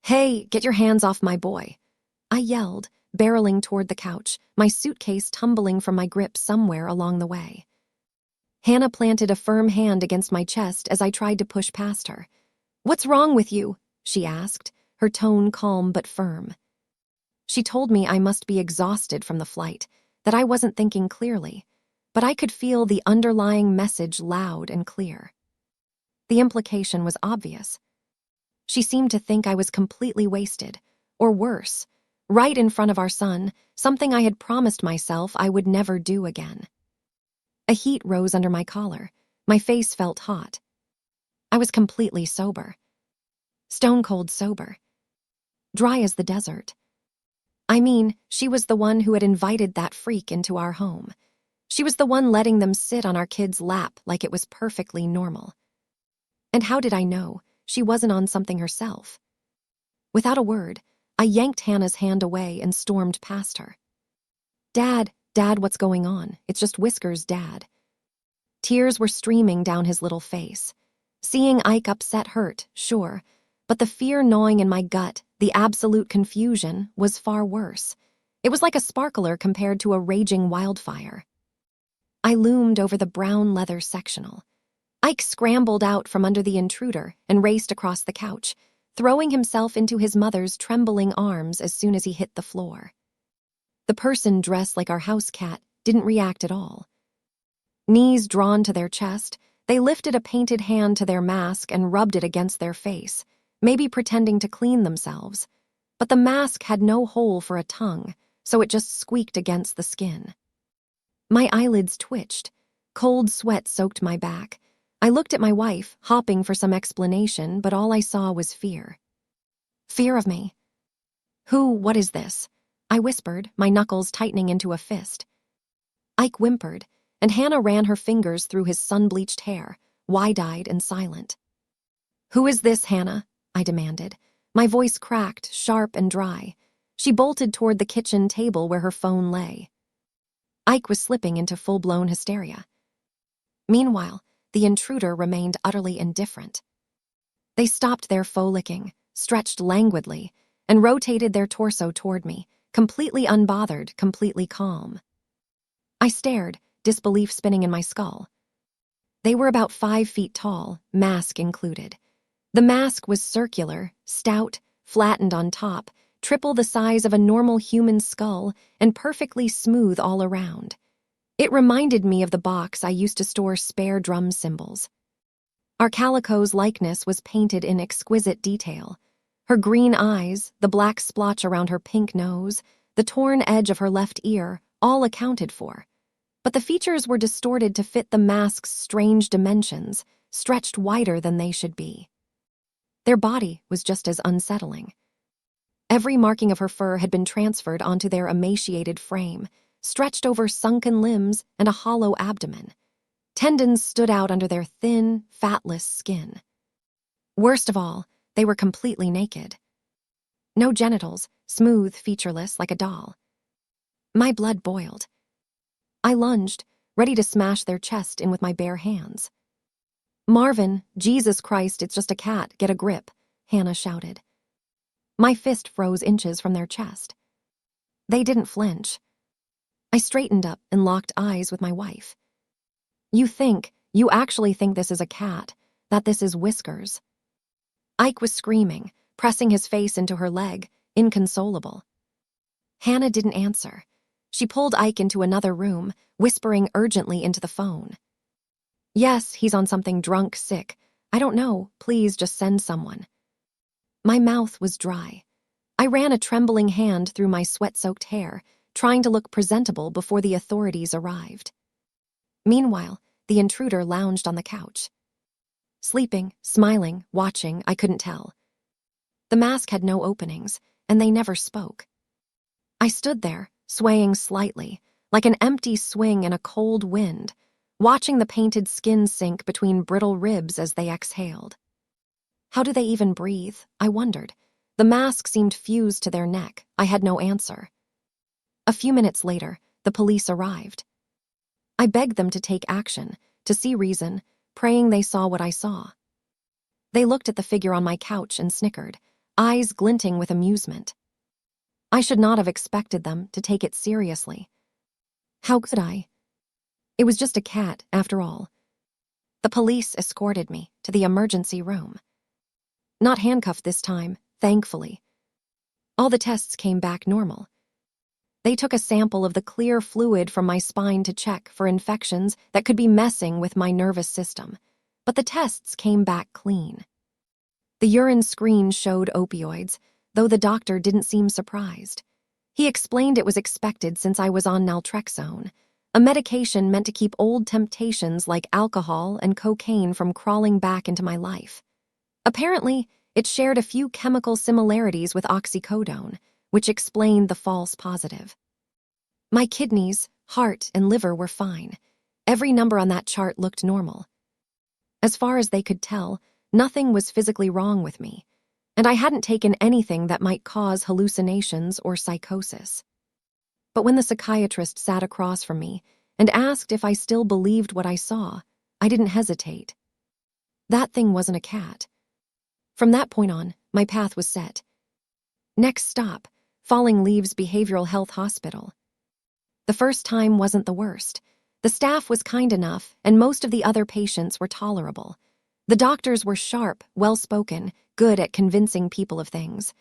Hey, get your hands off my boy. I yelled, barreling toward the couch, my suitcase tumbling from my grip somewhere along the way. Hannah planted a firm hand against my chest as I tried to push past her. "What's wrong with you?" she asked, her tone calm but firm. She told me I must be exhausted from the flight, that I wasn't thinking clearly, but I could feel the underlying message loud and clear. The implication was obvious. She seemed to think I was completely wasted, or worse, right in front of our son, something I had promised myself I would never do again. A heat rose under my collar. My face felt hot. I was completely sober. Stone cold sober. Dry as the desert. I mean, she was the one who had invited that freak into our home. She was the one letting them sit on our kid's lap like it was perfectly normal. And how did I know she wasn't on something herself? Without a word, I yanked Hannah's hand away and stormed past her. Dad, what's going on? It's just Whiskers, Dad." Tears were streaming down his little face. Seeing Ike upset hurt, sure, but the fear gnawing in my gut, the absolute confusion, was far worse. It was like a sparkler compared to a raging wildfire. I loomed over the brown leather sectional. Ike scrambled out from under the intruder and raced across the couch, throwing himself into his mother's trembling arms as soon as he hit the floor. The person dressed like our house cat didn't react at all. Knees drawn to their chest, they lifted a painted hand to their mask and rubbed it against their face, maybe pretending to clean themselves. But the mask had no hole for a tongue, so it just squeaked against the skin. My eyelids twitched. Cold sweat soaked my back. I looked at my wife, hopping for some explanation, but all I saw was fear. Fear of me. What is this?" I whispered, my knuckles tightening into a fist. Ike whimpered, and Hannah ran her fingers through his sun-bleached hair, wide-eyed and silent. "Who is this, Hannah?" I demanded. My voice cracked, sharp and dry. She bolted toward the kitchen table where her phone lay. Ike was slipping into full-blown hysteria. Meanwhile, the intruder remained utterly indifferent. They stopped their faux licking, stretched languidly, and rotated their torso toward me, completely unbothered, completely calm. I stared, disbelief spinning in my skull. They were about 5 feet tall, mask included. The mask was circular, stout, flattened on top, triple the size of a normal human skull, and perfectly smooth all around. It reminded me of the box I used to store spare drum cymbals. Our calico's likeness was painted in exquisite detail. Her green eyes, the black splotch around her pink nose, the torn edge of her left ear, all accounted for. But the features were distorted to fit the mask's strange dimensions, stretched wider than they should be. Their body was just as unsettling. Every marking of her fur had been transferred onto their emaciated frame, stretched over sunken limbs and a hollow abdomen. Tendons stood out under their thin, fatless skin. Worst of all, they were completely naked. No genitals, smooth, featureless, like a doll. My blood boiled. I lunged, ready to smash their chest in with my bare hands. "Marvin, Jesus Christ, it's just a cat, get a grip," Hannah shouted. My fist froze inches from their chest. They didn't flinch. I straightened up and locked eyes with my wife. You actually think this is a cat, that this is Whiskers." Ike was screaming, pressing his face into her leg, inconsolable. Hannah didn't answer. She pulled Ike into another room, whispering urgently into the phone. "Yes, he's on something drunk, sick. I don't know, please just send someone." My mouth was dry. I ran a trembling hand through my sweat-soaked hair, trying to look presentable before the authorities arrived. Meanwhile, the intruder lounged on the couch. Sleeping, smiling, watching, I couldn't tell. The mask had no openings, and they never spoke. I stood there, swaying slightly, like an empty swing in a cold wind, watching the painted skin sink between brittle ribs as they exhaled. How do they even breathe? I wondered. The mask seemed fused to their neck. I had no answer. A few minutes later, the police arrived. I begged them to take action, to see reason, praying they saw what I saw. They looked at the figure on my couch and snickered. eyes glinting with amusement. I should not have expected them to take it seriously. How could I? It was just a cat, after all. The police escorted me to the emergency room. Not handcuffed this time, thankfully. All the tests came back normal. They took a sample of the clear fluid from my spine to check for infections that could be messing with my nervous system, but the tests came back clean. The urine screen showed opioids, though the doctor didn't seem surprised. He explained it was expected since I was on naltrexone, a medication meant to keep old temptations like alcohol and cocaine from crawling back into my life. Apparently, it shared a few chemical similarities with oxycodone, which explained the false positive. My kidneys, heart, and liver were fine. Every number on that chart looked normal. As far as they could tell, nothing was physically wrong with me, and I hadn't taken anything that might cause hallucinations or psychosis. But when the psychiatrist sat across from me and asked if I still believed what I saw, I didn't hesitate. That thing wasn't a cat. From that point on, my path was set. Next stop, Falling Leaves Behavioral Health Hospital. The first time wasn't the worst. The staff was kind enough, and most of the other patients were tolerable. The doctors were sharp, well-spoken, good at convincing people of things.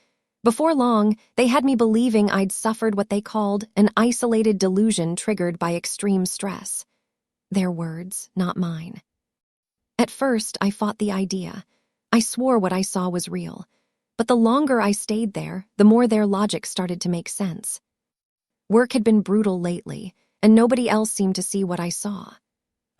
Before long, they had me believing I'd suffered what they called an isolated delusion triggered by extreme stress. Their words, not mine. At first, I fought the idea. I swore what I saw was real. But the longer I stayed there, the more their logic started to make sense. Work had been brutal lately, and nobody else seemed to see what I saw.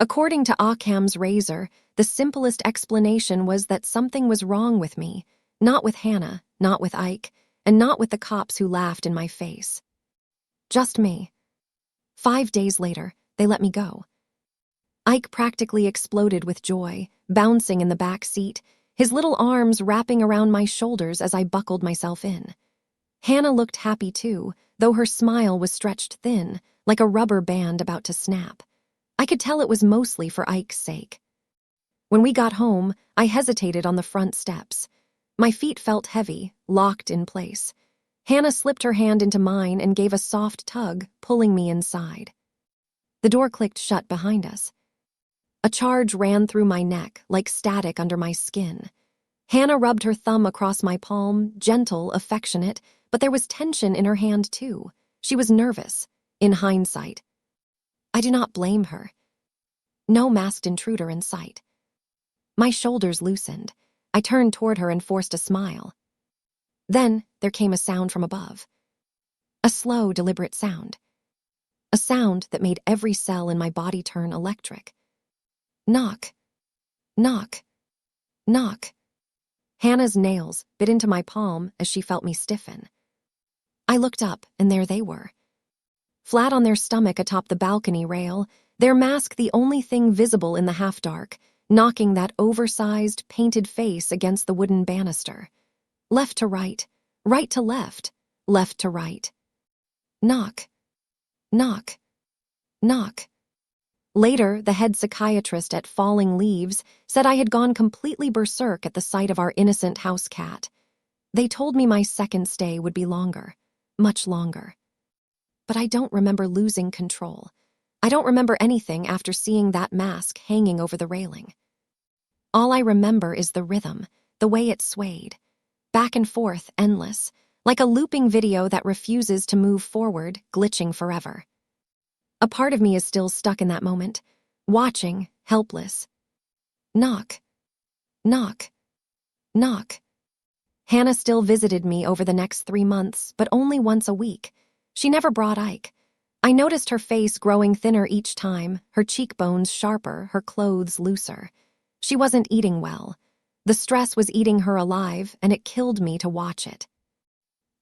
According to Occam's razor, the simplest explanation was that something was wrong with me, not with Hannah, not with Ike, and not with the cops who laughed in my face. Just me. 5 days later, they let me go. Ike practically exploded with joy, bouncing in the back seat, his little arms wrapping around my shoulders as I buckled myself in. Hannah looked happy too, though her smile was stretched thin, like a rubber band about to snap. I could tell it was mostly for Ike's sake. When we got home, I hesitated on the front steps. My feet felt heavy, locked in place. Hannah slipped her hand into mine and gave a soft tug, pulling me inside. The door clicked shut behind us. A charge ran through my neck, like static under my skin. Hannah rubbed her thumb across my palm, gentle, affectionate, but there was tension in her hand too. She was nervous, in hindsight. I do not blame her. No masked intruder in sight. My shoulders loosened. I turned toward her and forced a smile. Then there came a sound from above. A slow, deliberate sound. A sound that made every cell in my body turn electric. Knock. Knock. Knock. Hannah's nails bit into my palm as she felt me stiffen. I looked up, and there they were. Flat on their stomach atop the balcony rail, their mask the only thing visible in the half-dark, knocking that oversized, painted face against the wooden banister. Left to right to left to right. Knock. Knock. Knock. Later, the head psychiatrist at Falling Leaves said I had gone completely berserk at the sight of our innocent house cat. They told me my second stay would be longer, much longer. But I don't remember losing control. I don't remember anything after seeing that mask hanging over the railing. All I remember is the rhythm, the way it swayed. Back and forth, endless, like a looping video that refuses to move forward, glitching forever. A part of me is still stuck in that moment, watching, helpless. Knock. Knock. Knock. Hannah still visited me over the next 3 months, but only once a week. She never brought Ike. I noticed her face growing thinner each time, her cheekbones sharper, her clothes looser. She wasn't eating well. The stress was eating her alive, and it killed me to watch it.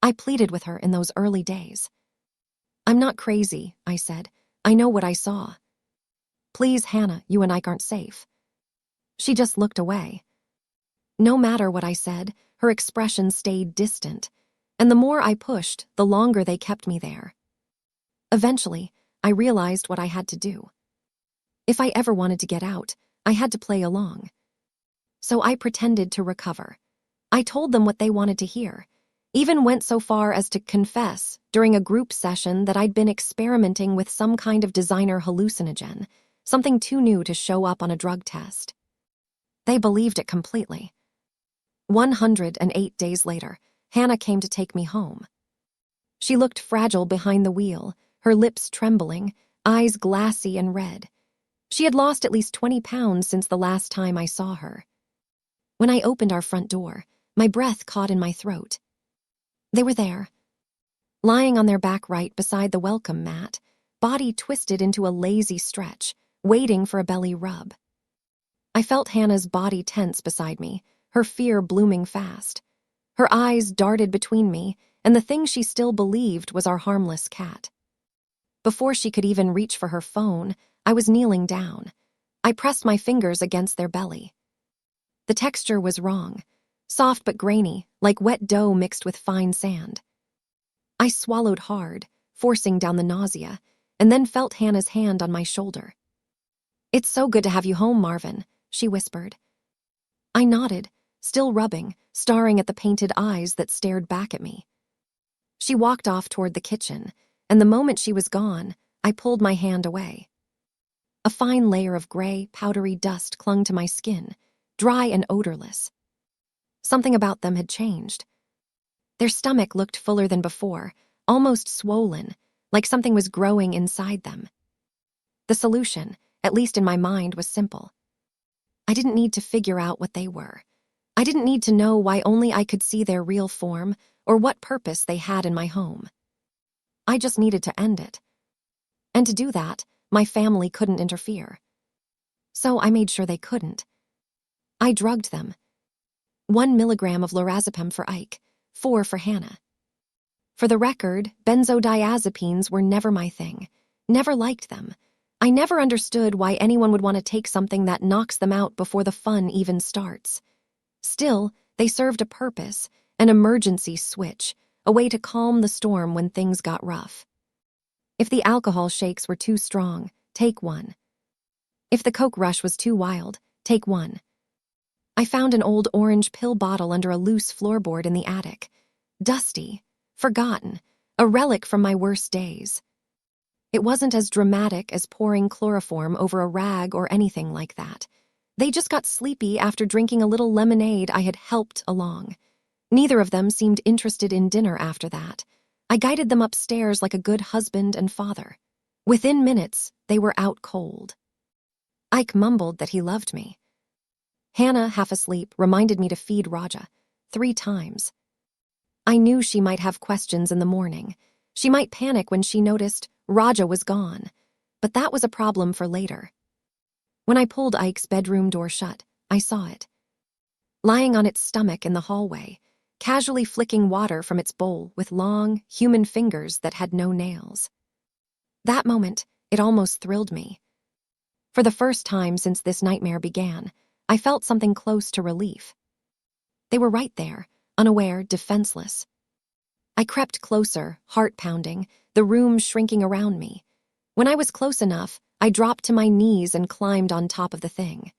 I pleaded with her in those early days. I'm not crazy, I said. I know what I saw. Please, Hannah, you and Ike aren't safe. She just looked away. No matter what I said, her expression stayed distant, and the more I pushed, the longer they kept me there. Eventually, I realized what I had to do. If I ever wanted to get out, I had to play along. So I pretended to recover. I told them what they wanted to hear. Even went so far as to confess during a group session that I'd been experimenting with some kind of designer hallucinogen, something too new to show up on a drug test. They believed it completely. 108 days later, Hannah came to take me home. She looked fragile behind the wheel, her lips trembling, eyes glassy and red. She had lost at least 20 pounds since the last time I saw her. When I opened our front door, my breath caught in my throat. They were there, lying on their back right beside the welcome mat, body twisted into a lazy stretch, waiting for a belly rub. I felt Hannah's body tense beside me, her fear blooming fast. Her eyes darted between me, and the thing she still believed was our harmless cat. Before she could even reach for her phone, I was kneeling down. I pressed my fingers against their belly. The texture was wrong, soft but grainy, like wet dough mixed with fine sand. I swallowed hard, forcing down the nausea, and then felt Hannah's hand on my shoulder. "It's so good to have you home, Marvin," she whispered. I nodded, still rubbing, staring at the painted eyes that stared back at me. She walked off toward the kitchen, and the moment she was gone, I pulled my hand away. A fine layer of gray, powdery dust clung to my skin, dry and odorless. Something about them had changed. Their stomach looked fuller than before, almost swollen, like something was growing inside them. The solution, at least in my mind, was simple. I didn't need to figure out what they were. I didn't need to know why only I could see their real form or what purpose they had in my home. I just needed to end it. And to do that, my family couldn't interfere. So I made sure they couldn't. I drugged them. 1 milligram of lorazepam for Ike, 4 for Hannah. For the record, benzodiazepines were never my thing. Never liked them. I never understood why anyone would want to take something that knocks them out before the fun even starts. Still, they served a purpose, an emergency switch, a way to calm the storm when things got rough. If the alcohol shakes were too strong, take one. If the Coke rush was too wild, take one. I found an old orange pill bottle under a loose floorboard in the attic. Dusty, forgotten, a relic from my worst days. It wasn't as dramatic as pouring chloroform over a rag or anything like that. They just got sleepy after drinking a little lemonade I had helped along. Neither of them seemed interested in dinner after that. I guided them upstairs like a good husband and father. Within minutes, they were out cold. Ike mumbled that he loved me. Hannah, half asleep, reminded me to feed Raja 3 times. I knew she might have questions in the morning. She might panic when she noticed Raja was gone, but that was a problem for later. When I pulled Ike's bedroom door shut, I saw it. Lying on its stomach in the hallway, casually flicking water from its bowl with long, human fingers that had no nails. That moment, it almost thrilled me. For the first time since this nightmare began, I felt something close to relief. They were right there, unaware, defenseless. I crept closer, heart pounding, the room shrinking around me. When I was close enough, I dropped to my knees and climbed on top of the thing.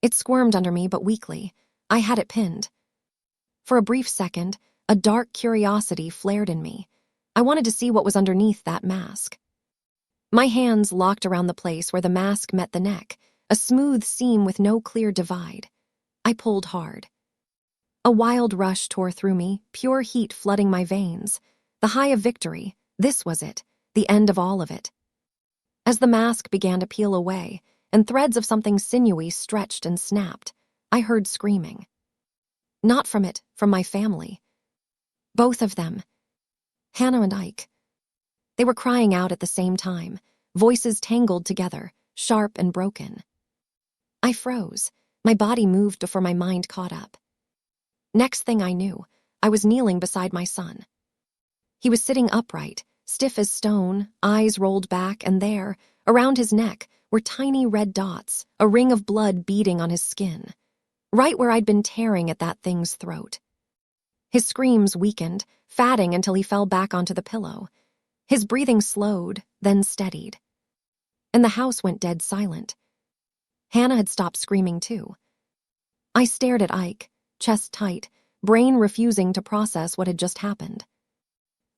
It squirmed under me, but weakly. I had it pinned. For a brief second, a dark curiosity flared in me. I wanted to see what was underneath that mask. My hands locked around the place where the mask met the neck, a smooth seam with no clear divide. I pulled hard. A wild rush tore through me, pure heat flooding my veins. The high of victory, this was it, the end of all of it. As the mask began to peel away, and threads of something sinewy stretched and snapped, I heard screaming. Not from it, from my family. Both of them. Hannah and Ike. They were crying out at the same time, voices tangled together, sharp and broken. I froze. My body moved before my mind caught up. Next thing I knew, I was kneeling beside my son. He was sitting upright, stiff as stone, eyes rolled back, and there, around his neck, were tiny red dots, a ring of blood beading on his skin, right where I'd been tearing at that thing's throat. His screams weakened, fatting until he fell back onto the pillow. His breathing slowed, then steadied. And the house went dead silent. Hannah had stopped screaming too. I stared at Ike, chest tight, brain refusing to process what had just happened.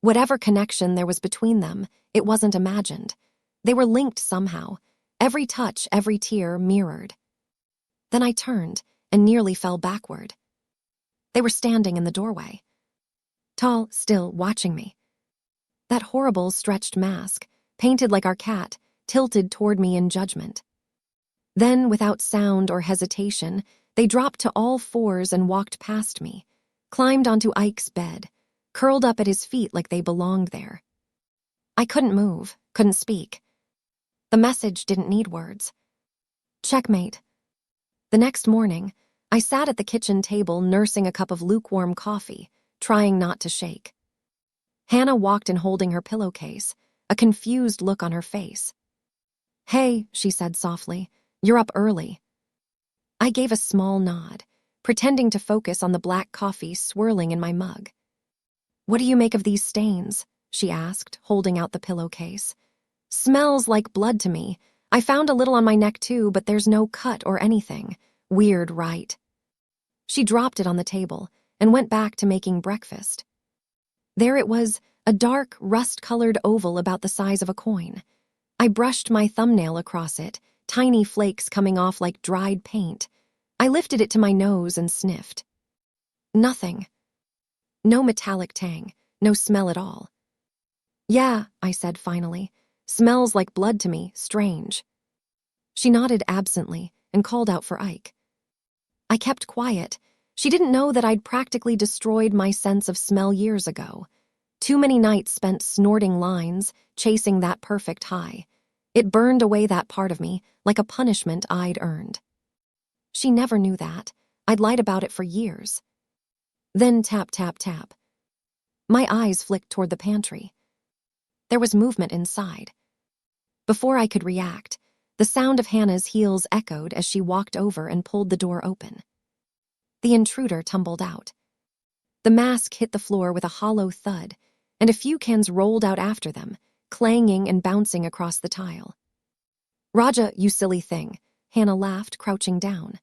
Whatever connection there was between them, it wasn't imagined. They were linked somehow, every touch, every tear mirrored. Then I turned and nearly fell backward. They were standing in the doorway. Tall, still, watching me. That horrible stretched mask, painted like our cat, tilted toward me in judgment. Then, without sound or hesitation, they dropped to all fours and walked past me, climbed onto Ike's bed, curled up at his feet like they belonged there. I couldn't move, couldn't speak. The message didn't need words. Checkmate. The next morning, I sat at the kitchen table nursing a cup of lukewarm coffee, trying not to shake. Hannah walked in holding her pillowcase, a confused look on her face. "Hey," she said softly, "you're up early." I gave a small nod, pretending to focus on the black coffee swirling in my mug. "What do you make of these stains?" she asked, holding out the pillowcase. "Smells like blood to me. I found a little on my neck too, but there's no cut or anything. Weird, right?" She dropped it on the table and went back to making breakfast. There it was, a dark, rust-colored oval about the size of a coin. I brushed my thumbnail across it, tiny flakes coming off like dried paint. I lifted it to my nose and sniffed. Nothing. No metallic tang, no smell at all. "Yeah," I said finally. "Smells like blood to me, strange." She nodded absently and called out for Ike. I kept quiet. She didn't know that I'd practically destroyed my sense of smell years ago. Too many nights spent snorting lines, chasing that perfect high. It burned away that part of me like a punishment I'd earned. She never knew that. I'd lied about it for years. Then tap, tap, tap. My eyes flicked toward the pantry. There was movement inside. Before I could react, the sound of Hannah's heels echoed as she walked over and pulled the door open. The intruder tumbled out. The mask hit the floor with a hollow thud, and a few cans rolled out after them, clanging and bouncing across the tile. "Raja, you silly thing," Hannah laughed, crouching down.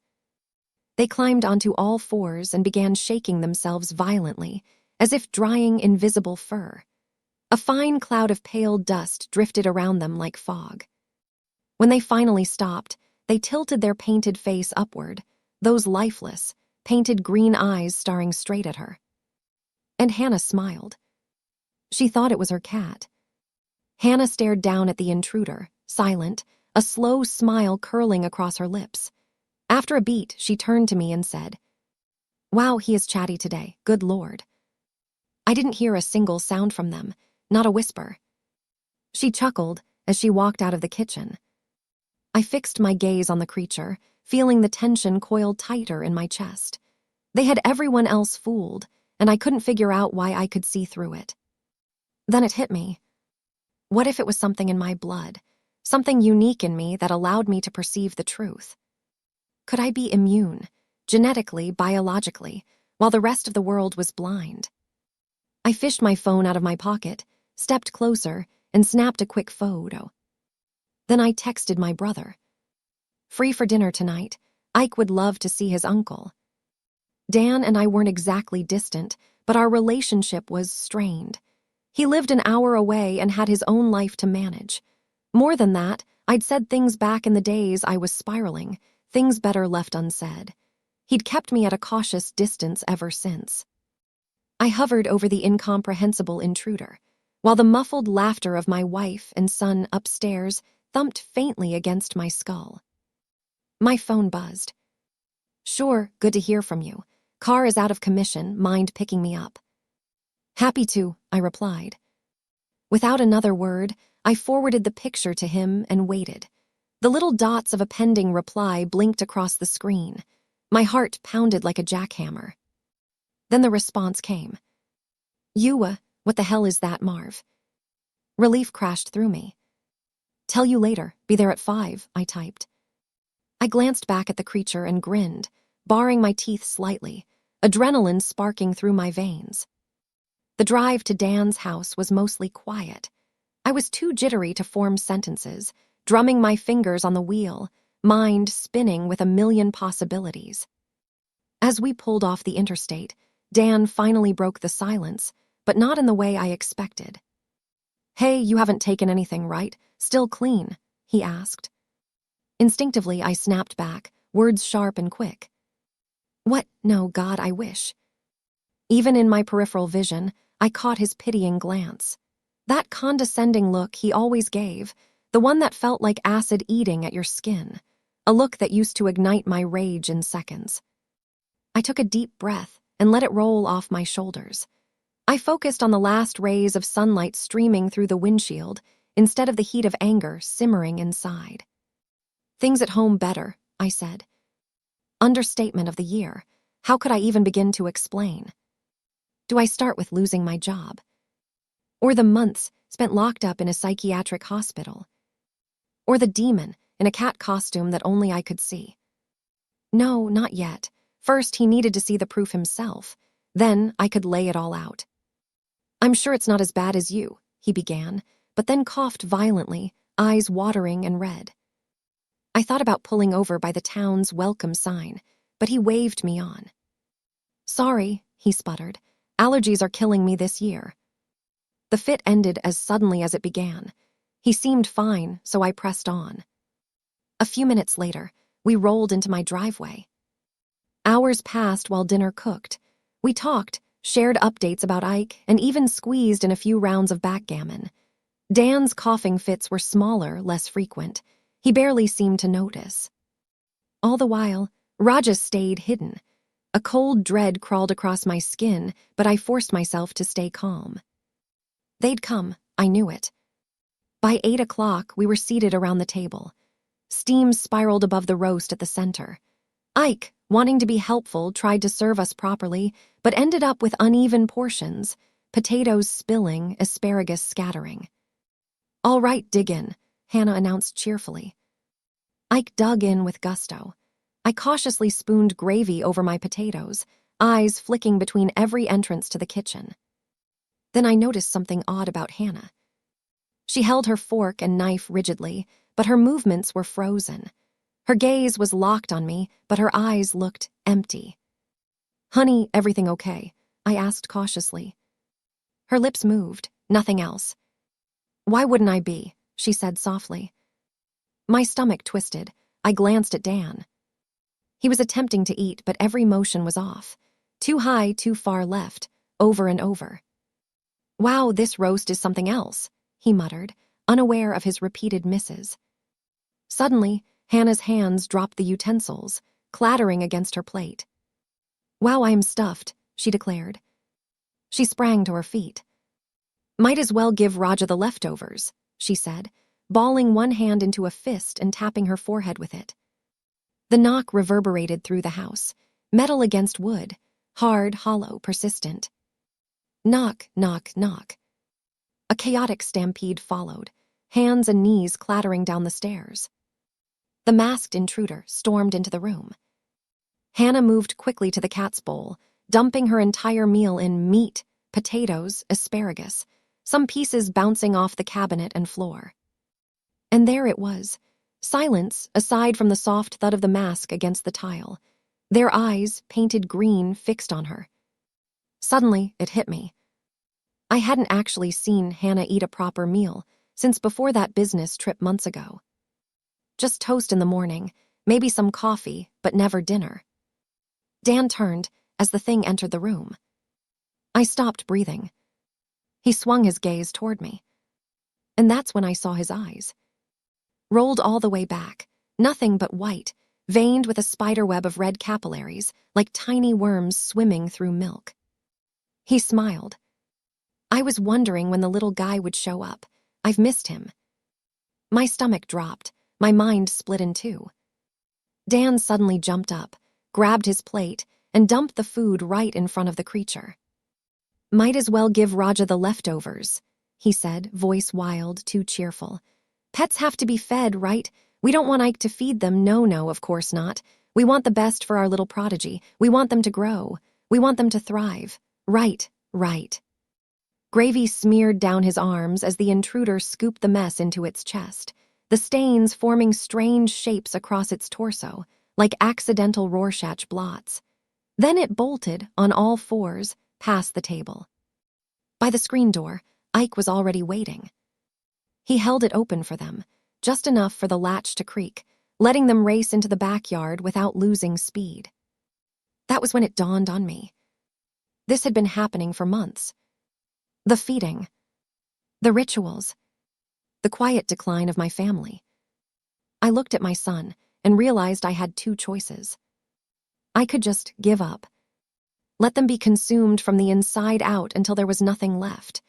They climbed onto all fours and began shaking themselves violently, as if drying invisible fur. A fine cloud of pale dust drifted around them like fog. When they finally stopped, they tilted their painted face upward, those lifeless, painted green eyes staring straight at her. And Hannah smiled. She thought it was her cat. Hannah stared down at the intruder, silent, a slow smile curling across her lips. After a beat, she turned to me and said, "Wow, he is chatty today, good Lord." I didn't hear a single sound from them, not a whisper. She chuckled as she walked out of the kitchen. I fixed my gaze on the creature, feeling the tension coil tighter in my chest. They had everyone else fooled, and I couldn't figure out why I could see through it. Then it hit me. What if it was something in my blood, something unique in me that allowed me to perceive the truth? Could I be immune, genetically, biologically, while the rest of the world was blind? I fished my phone out of my pocket, stepped closer, and snapped a quick photo. Then I texted my brother. "Free for dinner tonight. Ike would love to see his uncle." Dan and I weren't exactly distant, but our relationship was strained. He lived an hour away and had his own life to manage. More than that, I'd said things back in the days I was spiraling, things better left unsaid. He'd kept me at a cautious distance ever since. I hovered over the incomprehensible intruder, while the muffled laughter of my wife and son upstairs thumped faintly against my skull. My phone buzzed. "Sure, good to hear from you. Car is out of commission, mind picking me up?" "Happy to," I replied. Without another word, I forwarded the picture to him and waited. The little dots of a pending reply blinked across the screen. My heart pounded like a jackhammer. Then the response came. What the hell is that, Marv?" Relief crashed through me. "Tell you later, be there at 5, I typed. I glanced back at the creature and grinned, baring my teeth slightly, adrenaline sparking through my veins. The drive to Dan's house was mostly quiet. I was too jittery to form sentences, drumming my fingers on the wheel, mind spinning with a million possibilities. As we pulled off the interstate, Dan finally broke the silence, but not in the way I expected. "Hey, you haven't taken anything, right? Still clean?" he asked. Instinctively, I snapped back, words sharp and quick. "What? No, God, I wish." Even in my peripheral vision, I caught his pitying glance. That condescending look he always gave, the one that felt like acid eating at your skin, a look that used to ignite my rage in seconds. I took a deep breath and let it roll off my shoulders. I focused on the last rays of sunlight streaming through the windshield instead of the heat of anger simmering inside. "Things at home better," I said. Understatement of the year. How could I even begin to explain? Do I start with losing my job? Or the months spent locked up in a psychiatric hospital? Or the demon in a cat costume that only I could see? No, not yet. First, he needed to see the proof himself. Then I could lay it all out. "I'm sure it's not as bad as you," he began, but then coughed violently, eyes watering and red. I thought about pulling over by the town's welcome sign, but he waved me on. "Sorry," he sputtered. "Allergies are killing me this year." The fit ended as suddenly as it began. He seemed fine, so I pressed on. A few minutes later, we rolled into my driveway. Hours passed while dinner cooked. We talked, shared updates about Ike, and even squeezed in a few rounds of backgammon. Dan's coughing fits were smaller, less frequent. He barely seemed to notice. All the while, Raja stayed hidden. A cold dread crawled across my skin, but I forced myself to stay calm. They'd come, I knew it. By 8 o'clock, we were seated around the table. Steam spiraled above the roast at the center. Ike, wanting to be helpful, tried to serve us properly, but ended up with uneven portions, potatoes spilling, asparagus scattering. "All right, dig in," Hannah announced cheerfully. Ike dug in with gusto. I cautiously spooned gravy over my potatoes, eyes flicking between every entrance to the kitchen. Then I noticed something odd about Hannah. She held her fork and knife rigidly, but her movements were frozen. Her gaze was locked on me, but her eyes looked empty. "Honey, everything okay?" I asked cautiously. Her lips moved, nothing else. "Why wouldn't I be?" she said softly. My stomach twisted. I glanced at Dan. He was attempting to eat, but every motion was off. Too high, too far left, over and over. "Wow, this roast is something else," he muttered, unaware of his repeated misses. Suddenly, Hannah's hands dropped the utensils, clattering against her plate. "Wow, I am stuffed," she declared. She sprang to her feet. "Might as well give Raja the leftovers," she said, balling one hand into a fist and tapping her forehead with it. The knock reverberated through the house, metal against wood, hard, hollow, persistent. Knock, knock, knock. A chaotic stampede followed, hands and knees clattering down the stairs. The masked intruder stormed into the room. Hannah moved quickly to the cat's bowl, dumping her entire meal in meat, potatoes, asparagus, some pieces bouncing off the cabinet and floor. And there it was, silence aside from the soft thud of the mask against the tile, their eyes, painted green, fixed on her. Suddenly, it hit me. I hadn't actually seen Hannah eat a proper meal since before that business trip months ago. Just toast in the morning, maybe some coffee, but never dinner. Dan turned as the thing entered the room. I stopped breathing. He swung his gaze toward me. And that's when I saw his eyes. Rolled all the way back, nothing but white, veined with a spiderweb of red capillaries, like tiny worms swimming through milk. He smiled. "I was wondering when the little guy would show up. I've missed him." My stomach dropped, my mind split in two. Dan suddenly jumped up, grabbed his plate, and dumped the food right in front of the creature. "Might as well give Raja the leftovers," he said, voice wild, too cheerful. "Pets have to be fed, right? We don't want Ike to feed them. No, of course not. We want the best for our little prodigy. We want them to grow. We want them to thrive. Right. Gravy smeared down his arms as the intruder scooped the mess into its chest, the stains forming strange shapes across its torso, like accidental Rorschach blots. Then it bolted on all fours past the table. By the screen door, Ike was already waiting. He held it open for them, just enough for the latch to creak, letting them race into the backyard without losing speed. That was when it dawned on me. This had been happening for months. The feeding, the rituals, the quiet decline of my family. I looked at my son and realized I had two choices. I could just give up, let them be consumed from the inside out until there was nothing left.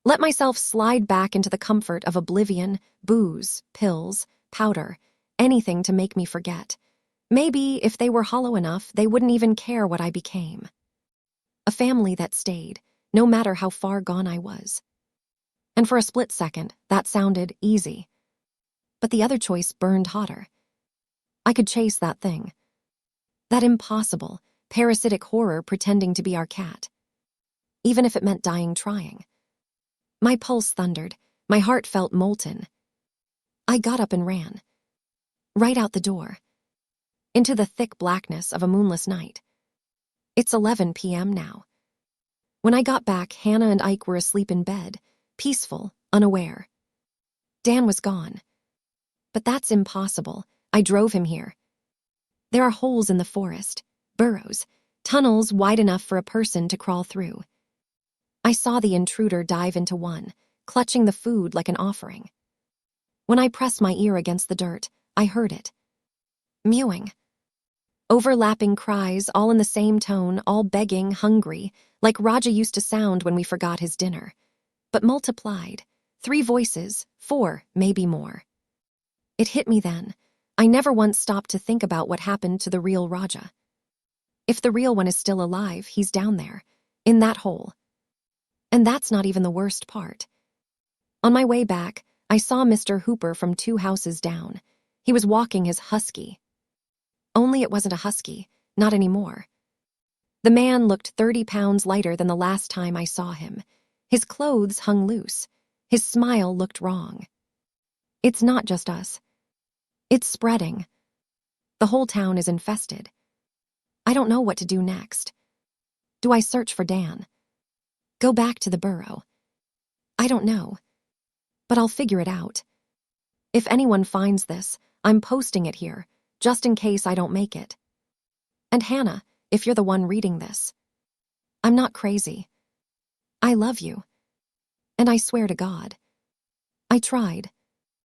Let myself slide back into the comfort of oblivion, booze, pills, powder, anything to make me forget. Maybe, if they were hollow enough, they wouldn't even care what I became. A family that stayed, no matter how far gone I was. And for a split second, that sounded easy. But the other choice burned hotter. I could chase that thing. That impossible, parasitic horror pretending to be our cat. Even if it meant dying trying. My pulse thundered. My heart felt molten. I got up and ran. Right out the door. Into the thick blackness of a moonless night. It's 11 p.m. now. When I got back, Hannah and Ike were asleep in bed, peaceful, unaware. Dan was gone. But that's impossible. I drove him here. There are holes in the forest, burrows, tunnels wide enough for a person to crawl through. I saw the intruder dive into one, clutching the food like an offering. When I pressed my ear against the dirt, I heard it. Mewing. Overlapping cries, all in the same tone, all begging, hungry, like Raja used to sound when we forgot his dinner. But multiplied. 3 voices, 4, maybe more. It hit me then. I never once stopped to think about what happened to the real Raja. If the real one is still alive, he's down there, in that hole. And that's not even the worst part. On my way back, I saw Mr. Hooper from 2 houses down. He was walking his husky. Only it wasn't a husky, not anymore. The man looked 30 pounds lighter than the last time I saw him. His clothes hung loose. His smile looked wrong. It's not just us. It's spreading. The whole town is infested. I don't know what to do next. Do I search for Dan? Go back to the burrow? I don't know. But I'll figure it out. If anyone finds this, I'm posting it here, just in case I don't make it. And Hannah, if you're the one reading this, I'm not crazy. I love you. And I swear to God, I tried.